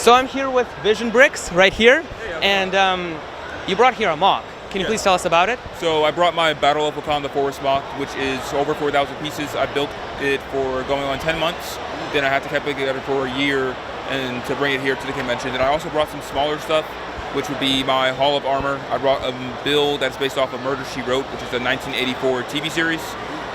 So I'm here with Vision Bricks right here, and you brought here a MOC. Can you please tell us about it? So I brought my Battle of Wakanda Forest MOC, which is over 4,000 pieces. I built it for going on 10 months. Then I had to keep it together for a year and to bring it here to the convention. Then I also brought some smaller stuff, which would be my Hall of Armor. I brought a build that's based off of Murder, She Wrote, which is a 1984 TV series.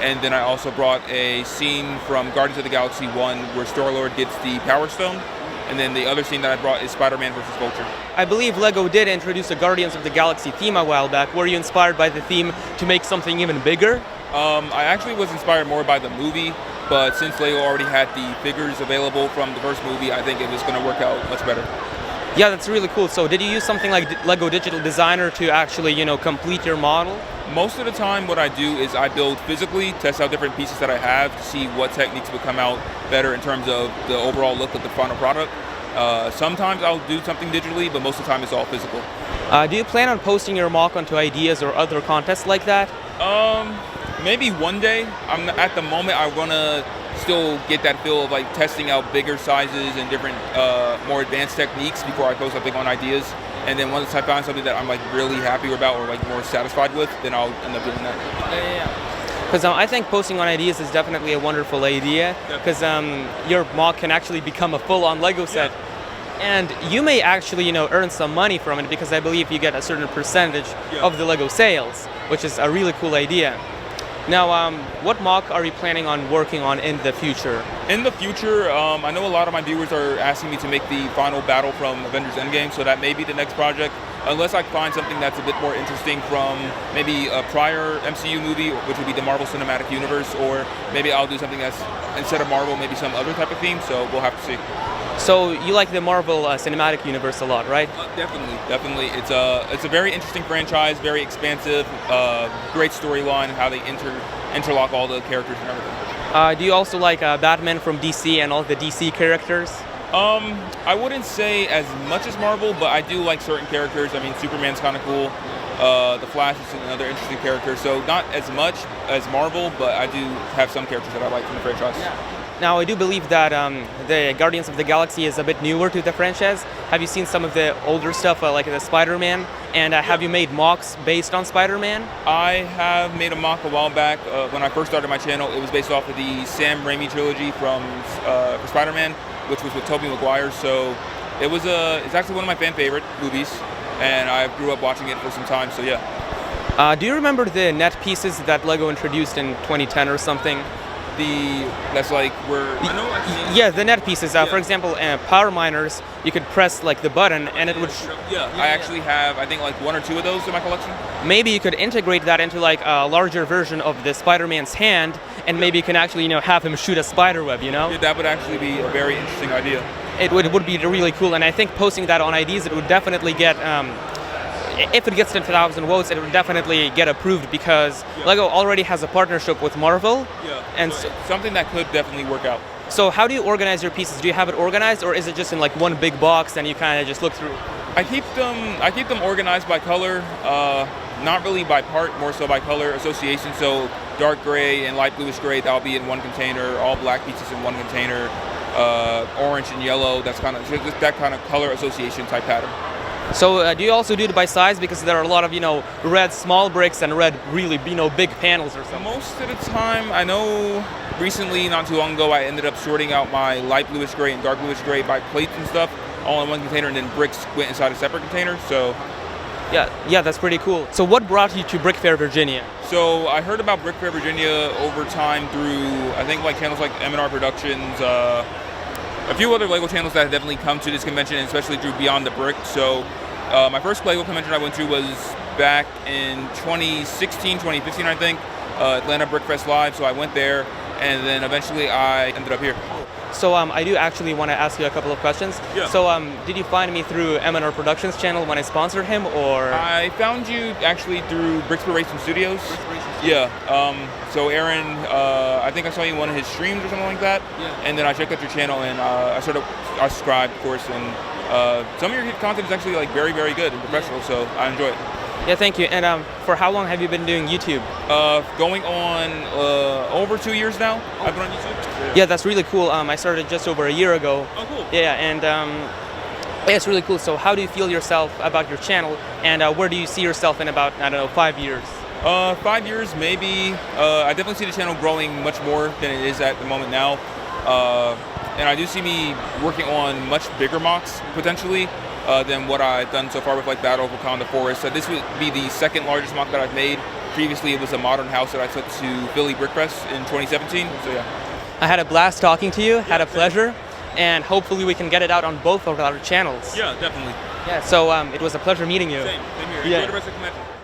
And then I also brought a scene from Guardians of the Galaxy 1 where Star-Lord gets the Power Stone. And then the other scene that I brought is Spider-Man versus Vulture. I believe LEGO did introduce a Guardians of the Galaxy theme a while back. Were you inspired by the theme to make something even bigger? I actually was inspired more by the movie, but since LEGO already had the figures available from the first movie, I think it was going to work out much better. Yeah, that's really cool. So did you use something like LEGO Digital Designer to actually, complete your model? Most of the time what I do is I build physically, test out different pieces that I have to see what techniques would come out better in terms of the overall look of the final product. Sometimes I'll do something digitally, but most of the time it's all physical. Do you plan on posting your MOC onto ideas or other contests like that? Maybe one day. At the moment I want to still get that feel of like testing out bigger sizes and different more advanced techniques before I post something on ideas. And then once I find something that I'm like really happy about or like more satisfied with, then I'll end up doing that. Yeah. Because I think posting on ideas is definitely a wonderful idea. Because your MOC can actually become a full-on LEGO set. And you may actually, earn some money from it because I believe you get a certain percentage of the LEGO sales, which is a really cool idea. Now, what MOC are you planning on working on in the future? In the future, I know a lot of my viewers are asking me to make the final battle from Avengers Endgame, so that may be the next project. Unless I find something that's a bit more interesting from maybe a prior MCU movie, which would be the Marvel Cinematic Universe, or maybe I'll do something that's, instead of Marvel, maybe some other type of theme, so we'll have to see. So you like the Marvel Cinematic Universe a lot, right? Definitely. It's a very interesting franchise, very expansive, great storyline, how they interlock all the characters and everything. Do you also like Batman from DC and all the DC characters? I wouldn't say as much as Marvel, but I do like certain characters. I mean, Superman's kind of cool. The Flash is another interesting character, so not as much as Marvel, but I do have some characters that I like from the franchise. Now, I do believe that the Guardians of the Galaxy is a bit newer to the franchise. Have you seen some of the older stuff, like the Spider-Man? And have you made MOCs based on Spider-Man? I have made a MOC a while back. When I first started my channel, it was based off of the Sam Raimi trilogy for Spider-Man, which was with Tobey Maguire. So it's actually one of my fan favorite movies, and I grew up watching it for some time. So yeah. Do you remember the net pieces that LEGO introduced in 2010 or something? That's like where the net pieces. For example, Power Miners, you could press like the button and it would. I actually have I think like one or two of those in my collection. Maybe you could integrate that into like a larger version of the Spider-Man's hand, and maybe you can actually have him shoot a spider web. Yeah, that would actually be a very interesting idea. It would be really cool, and I think posting that on IDs, it would definitely get. If it gets to 1,000 votes, it would definitely get approved because LEGO already has a partnership with Marvel. And so something that could definitely work out. So how do you organize your pieces? Do you have it organized, or is it just in like one big box and you kind of just look through? I keep them organized by color, not really by part, more so by color association. So dark gray and light bluish gray, that'll be in one container. All black pieces in one container. Orange and yellow, that's kind of just that kind of color association type pattern. So do you also do it by size? Because there are a lot of, red small bricks and red really, big panels or something. Most of the time, I know recently, not too long ago, I ended up sorting out my light bluish gray and dark bluish gray by plates and stuff, all in one container, and then bricks went inside a separate container, so. Yeah, that's pretty cool. So what brought you to Brickfair, Virginia? So I heard about Brickfair, Virginia over time through, I think, like channels like M&R Productions, a few other LEGO channels that have definitely come to this convention, and especially through Beyond the Brick. So my first LEGO convention I went to was back in 2016, 2015, I think, Atlanta Brickfest Live. So I went there, and then eventually I ended up here. So I do actually want to ask you a couple of questions. Yeah. So did you find me through M&R Productions channel when I sponsored him, or? I found you actually through Brickfair Studios. Yeah. So Aaron, I think I saw you in one of his streams or something like that. Yeah. And then I checked out your channel, and I subscribed, of course, and some of your content is actually like very, very good and professional. So I enjoy it. Yeah, thank you. And for how long have you been doing YouTube? Going on over 2 years now. I've been on YouTube. Yeah, that's really cool. I started just over a year ago. Oh, cool. Yeah, and It's really cool. So how do you feel yourself about your channel, and where do you see yourself in about, I don't know, 5 years? 5 years, maybe. I definitely see the channel growing much more than it is at the moment now. And I do see me working on much bigger MOCs, potentially, than what I've done so far with like Battle of Wakanda Forest. So this would be the second largest MOC that I've made. Previously, it was a modern house that I took to Philly Brickfest in 2017. So yeah. I had a blast talking to you, had a pleasure, and hopefully we can get it out on both of our channels. Yeah, definitely. Yeah, so it was a pleasure meeting you. Same here. Yeah. Enjoy the rest of the convention.